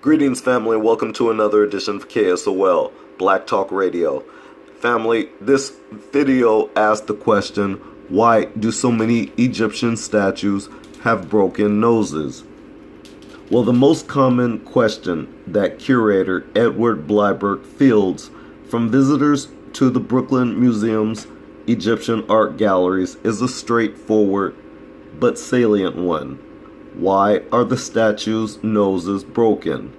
Greetings, family, and welcome to another edition of KSOL, Black Talk Radio. Family, this video asked the question, why do so many Egyptian statues have broken noses? Well, the most common question that curator Edward Bleiberg fields from visitors to the Brooklyn Museum's Egyptian art galleries is a straightforward but salient one. Why are the statues' noses broken?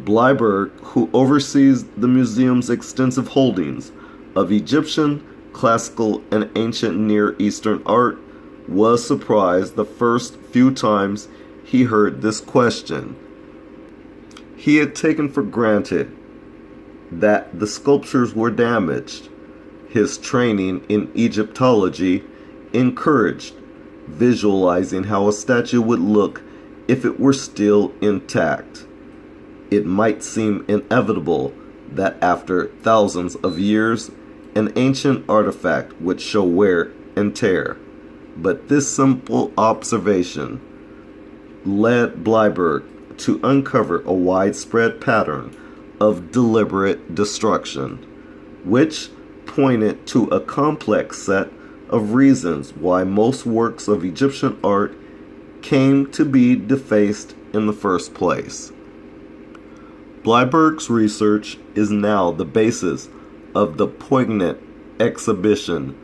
Bleiberg, who oversees the museum's extensive holdings of Egyptian, classical, and ancient Near Eastern art, was surprised the first few times he heard this question. He had taken for granted that the sculptures were damaged. His training in Egyptology encouraged visualizing how a statue would look if it were still intact. It might seem inevitable that after thousands of years, an ancient artifact would show wear and tear, but this simple observation led Bleiberg to uncover a widespread pattern of deliberate destruction, which pointed to a complex set of reasons why most works of Egyptian art came to be defaced in the first place. Bleiberg's research is now the basis of the poignant exhibition,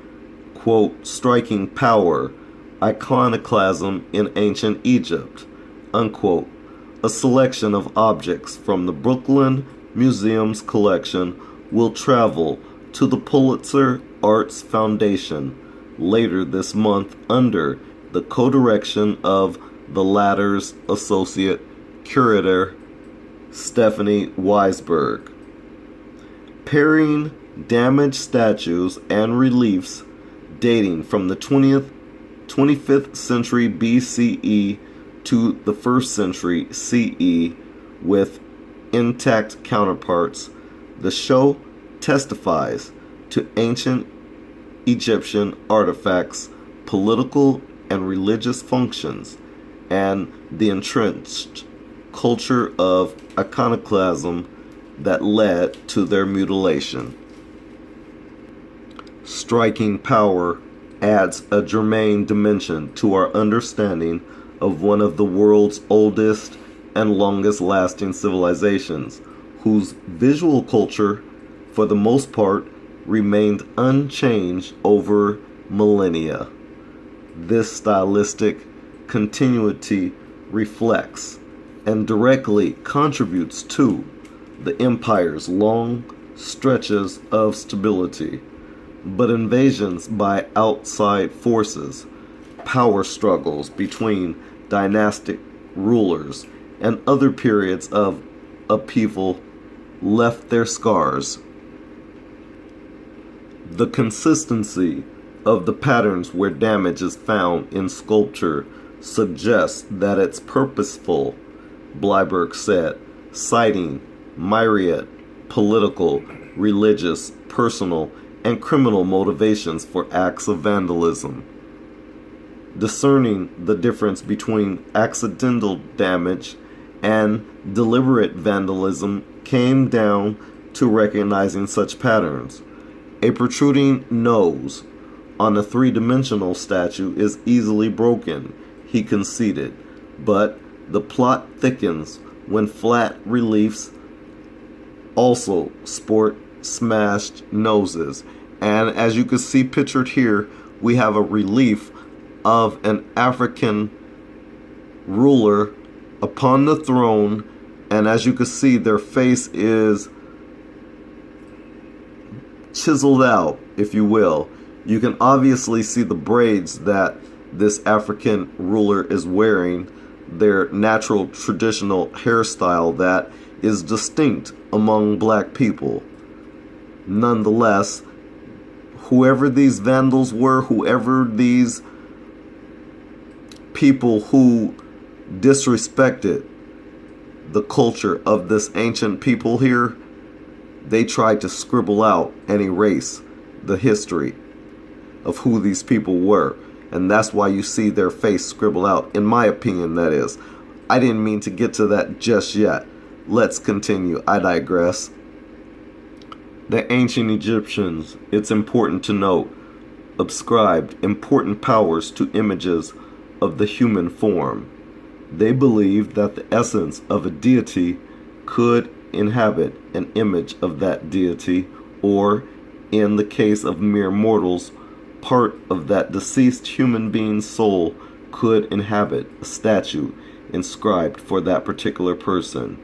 quote, Striking Power, Iconoclasm in Ancient Egypt, unquote, a selection of objects from the Brooklyn Museum's collection will travel to the Pulitzer Arts Foundation later this month under the co-direction of the latter's associate curator, Stephanie Weisberg. Pairing damaged statues and reliefs dating from the 25th century BCE to the 1st century CE with intact counterparts, the show testifies to ancient Egyptian artifacts, political and religious functions, and the entrenched culture of iconoclasm that led to their mutilation. Striking Power adds a germane dimension to our understanding of one of the world's oldest and longest lasting civilizations, whose visual culture, for the most part, remained unchanged over millennia. This stylistic continuity reflects and directly contributes to the empire's long stretches of stability, but invasions by outside forces, power struggles between dynastic rulers, and other periods of upheaval left their scars. The consistency of the patterns where damage is found in sculpture suggests that it's purposeful, Bleiberg said, citing myriad political, religious, personal, and criminal motivations for acts of vandalism. Discerning the difference between accidental damage and deliberate vandalism came down to recognizing such patterns. A protruding nose on a three-dimensional statue is easily broken, he conceded, but the plot thickens when flat reliefs also sport smashed noses. And as you can see pictured here, we have a relief of an African ruler upon the throne, and as you can see, their face is chiseled out, if you will. You can obviously see the braids that this African ruler is wearing, their natural traditional hairstyle that is distinct among black people. Nonetheless, whoever these vandals were, whoever these people who disrespected the culture of this ancient people here, they tried to scribble out and erase the history of who these people were. And that's why you see their face scribble out, in my opinion, that is. I didn't mean to get to that just yet. let's continue. I digress. The ancient Egyptians, it's important to note, ascribed important powers to images of the human form. They believed that the essence of a deity could inhabit an image of that deity, or, in the case of mere mortals, part of that deceased human being's soul could inhabit a statue inscribed for that particular person.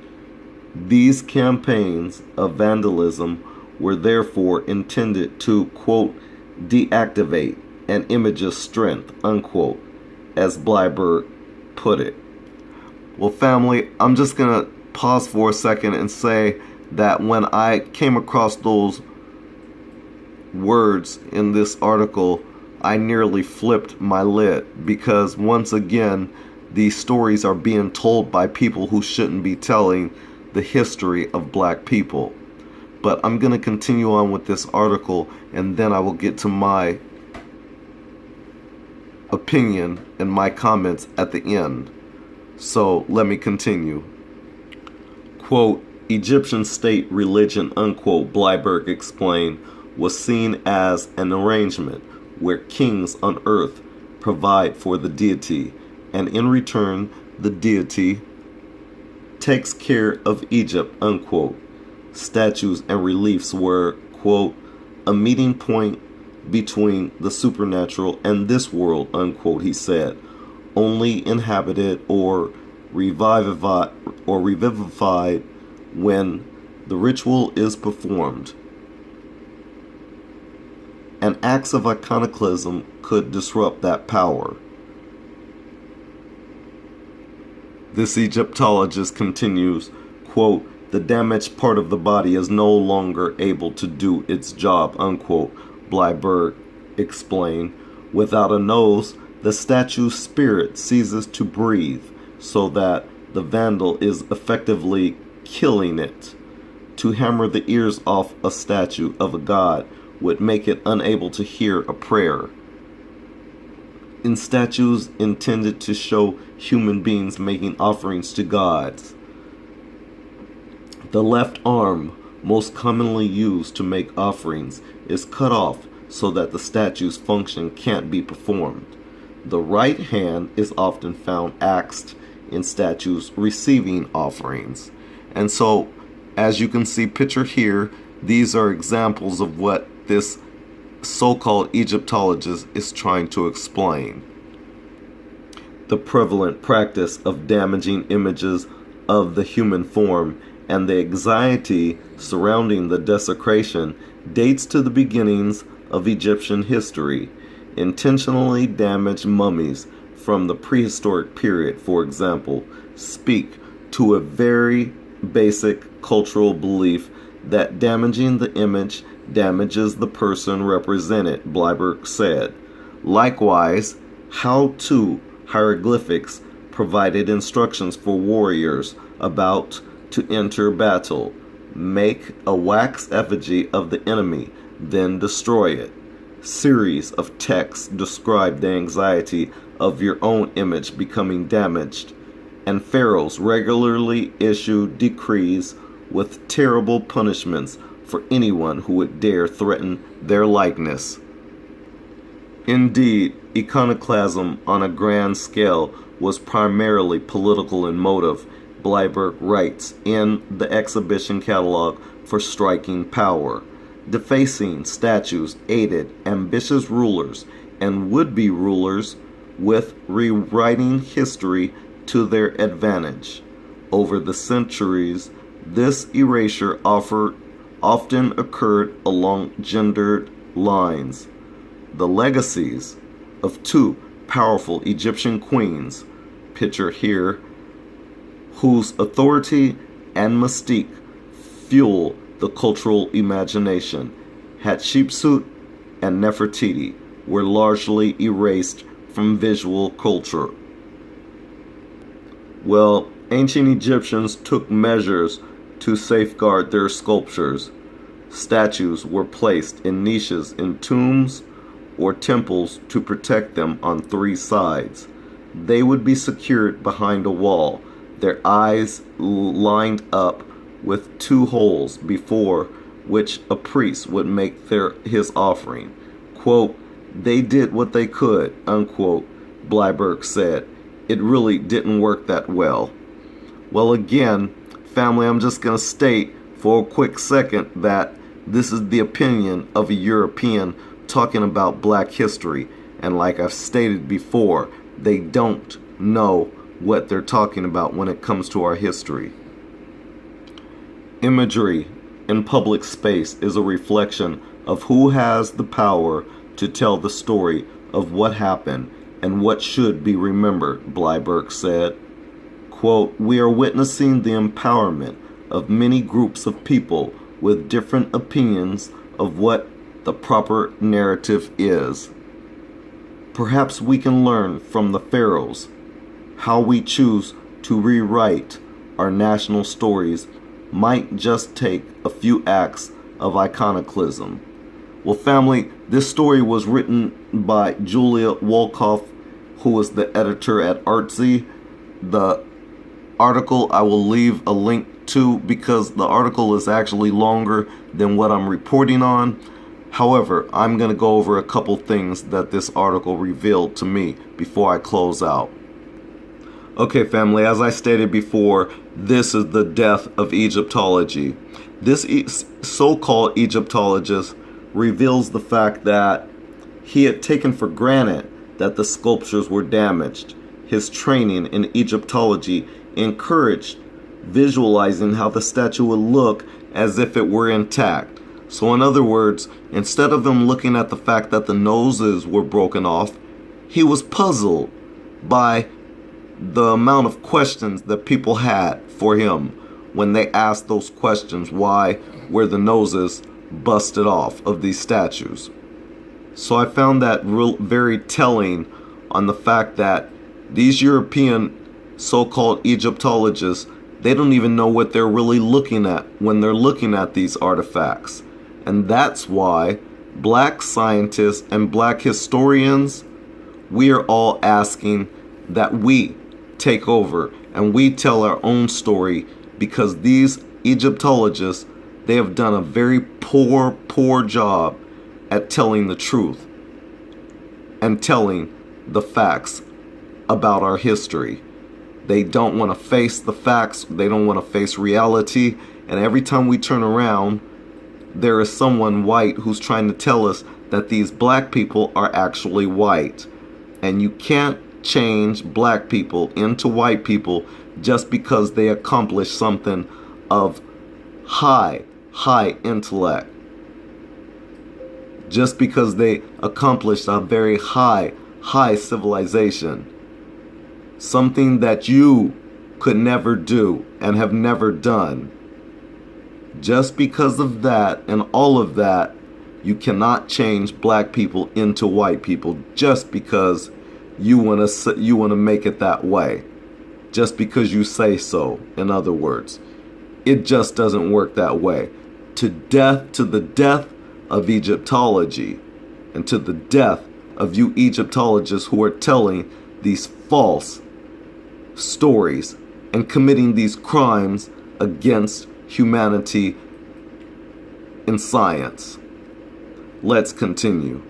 These campaigns of vandalism were therefore intended to, quote, deactivate an image's strength, unquote, as Bleiberg put it. Well, family, I'm just going to pause for a second and say that when I came across those words in this article, I nearly flipped my lid, because once again, these stories are being told by people who shouldn't be telling the history of black people. But I'm going to continue on with this article, and then I will get to my opinion and my comments at the end. So let me continue. Quote, Egyptian state religion, unquote, Bleiberg explained, was seen as an arrangement where kings on earth provide for the deity, and in return, the deity takes care of Egypt, unquote. Statues and reliefs were, quote, a meeting point between the supernatural and this world, unquote, he said, only inhabited or revivified when the ritual is performed. And acts of iconoclasm could disrupt that power. This Egyptologist continues, quote, the damaged part of the body is no longer able to do its job, unquote, Bleiberg explained. Without a nose, the statue's spirit ceases to breathe, so that the vandal is effectively killing it. To hammer the ears off a statue of a god would make it unable to hear a prayer. In statues intended to show human beings making offerings to gods, the left arm, most commonly used to make offerings, is cut off so that the statue's function can't be performed. The right hand is often found axed in statues receiving offerings. And so, as you can see pictured here, these are examples of what this so-called Egyptologist is trying to explain. The prevalent practice of damaging images of the human form and the anxiety surrounding the desecration dates to the beginnings of Egyptian history. Intentionally damaged mummies from the prehistoric period, for example, speak to a very basic cultural belief that damaging the image damages the person represented, Bleiberg said. Likewise, how-to hieroglyphics provided instructions for warriors about to enter battle. Make a wax effigy of the enemy, then destroy it. Series of texts describe the anxiety of your own image becoming damaged, and pharaohs regularly issue decrees with terrible punishments for anyone who would dare threaten their likeness. Indeed, iconoclasm on a grand scale was primarily political in motive, Bleiberg writes in the exhibition catalog for striking power. Defacing statues aided ambitious rulers and would-be rulers with rewriting history to their advantage. Over the centuries, this erasure often occurred along gendered lines. The legacies of two powerful Egyptian queens, pictured here, whose authority and mystique fuel the cultural imagination, Hatshepsut and Nefertiti, were largely erased from visual culture. Well, ancient Egyptians took measures to safeguard their sculptures. Statues were placed in niches in tombs or temples to protect them on three sides. They would be secured behind a wall, their eyes lined up with two holes before which a priest would make his offering. Quote, "They did what they could," unquote, Bleiberg said. "It really didn't work that well." Well, again, family, I'm just going to state for a quick second that this is the opinion of a European talking about black history. And like I've stated before, they don't know what they're talking about when it comes to our history. Imagery in public space is a reflection of who has the power to tell the story of what happened and what should be remembered, Bleiberg said. Quote, "We are witnessing the empowerment of many groups of people with different opinions of what the proper narrative is. Perhaps we can learn from the pharaohs how we choose to rewrite our national stories might just take a few acts of iconoclasm." Well, family, this story was written by Julia Wolkoff, who was the editor at Artsy. The article I will leave a link to because the article is actually longer than what I'm reporting on. However, I'm going to go over a couple things that this article revealed to me before I close out. Okay, family, as I stated before, this is the death of Egyptology. This so-called Egyptologist reveals the fact that he had taken for granted that the sculptures were damaged. His training in Egyptology encouraged visualizing how the statue would look as if it were intact. So in other words, instead of him looking at the fact that the noses were broken off, he was puzzled by the amount of questions that people had for him when they asked those questions. Why were the noses busted off of these statues? So I found that very telling on the fact that these European so-called Egyptologists, they don't even know what they're really looking at when they're looking at these artifacts. And that's why black scientists and black historians, we are all asking that we take over and we tell our own story, because these Egyptologists, they have done a very poor job at telling the truth and telling the facts about our history. They don't want to face the facts. They don't want to face reality. And every time we turn around, there is someone white who's trying to tell us that these black people are actually white. And you can't change black people into white people just because they accomplish something of high intellect. Just because they accomplished a very high civilization. Something that you could never do and have never done. Just because of that and all of that, you cannot change black people into white people just because you want to make it that way. Just because you say so, in other words. It just doesn't work that way. To the death of Egyptology, and to the death of you Egyptologists who are telling these false stories and committing these crimes against humanity in science. Let's continue.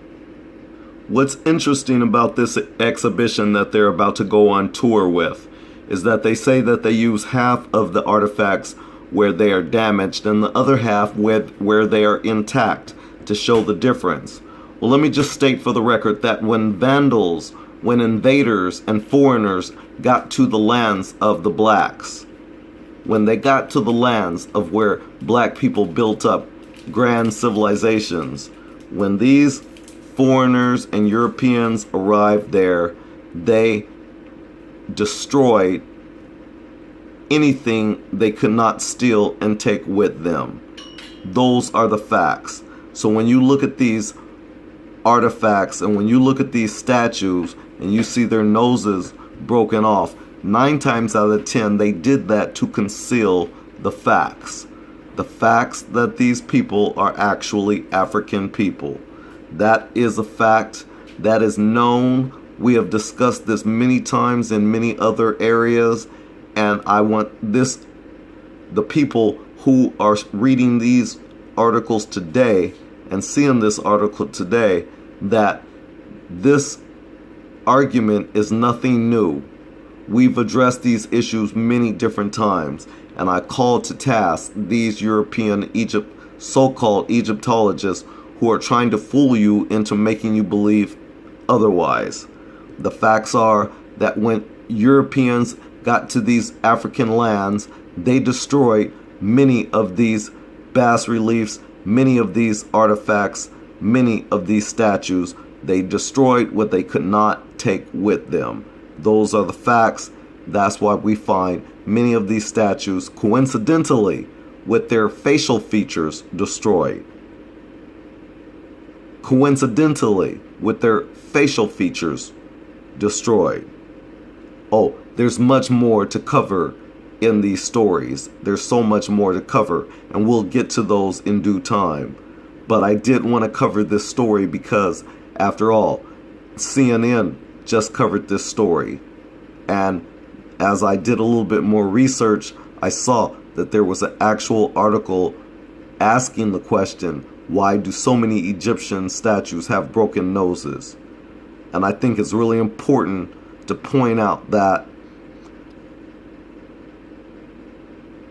What's interesting about this exhibition that they're about to go on tour with is that they say that they use half of the artifacts where they are damaged and the other half where they are intact to show the difference. Well, let me just state for the record that when vandals, when invaders and foreigners got to the lands of the blacks, when they got to the lands of where black people built up grand civilizations, when these foreigners and Europeans arrived there, they destroyed anything they could not steal and take with them. Those are the facts. So when you look at these artifacts and when you look at these statues and you see their noses broken off, 9 times out of 10 they did that to conceal the facts. The facts that these people are actually African people. That is a fact that is known. We have discussed this many times in many other areas, And I want the people who are reading these articles today and seeing this article today, that this argument is nothing new. We've addressed these issues many different times, and I call to task these European so-called Egyptologists who are trying to fool you into making you believe otherwise. The facts are that when Europeans got to these African lands, they destroyed many of these bas reliefs, many of these artifacts, many of these statues. They destroyed what they could not take with them. Those are the facts. That's why we find many of these statues, coincidentally, with their facial features destroyed. Coincidentally, with their facial features destroyed. Oh, there's much more to cover in these stories. There's so much more to cover, and we'll get to those in due time. But I did want to cover this story because, after all, CNN just covered this story. And as I did a little bit more research, I saw that there was an actual article asking the question, why do so many Egyptian statues have broken noses? And I think it's really important to point out that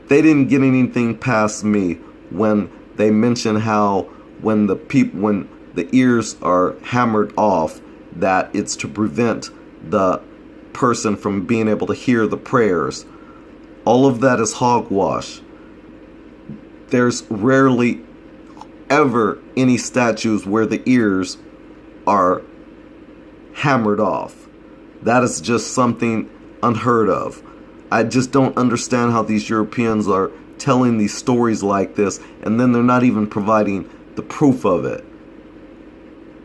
they didn't get anything past me when they mention how when the ears are hammered off, that it's to prevent the person from being able to hear the prayers. All of that is hogwash. There's rarely ever any statues where the ears are hammered off. That is just something unheard of. I just don't understand how these Europeans are telling these stories like this, and then they're not even providing the proof of it.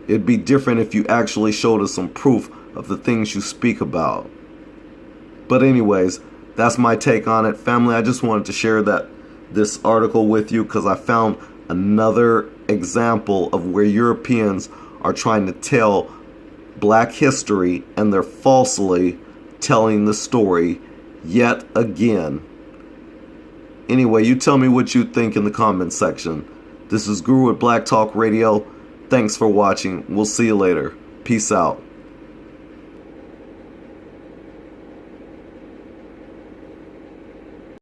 It'd be different if you actually showed us some proof of the things you speak about. But anyways, that's my take on it. Family, I just wanted to share this article with you because I found another example of where Europeans are trying to tell black history, and they're falsely telling the story yet again. Anyway, you tell me what you think in the comment section. This is Guru at Black Talk Radio. Thanks for watching. We'll see you later. Peace out.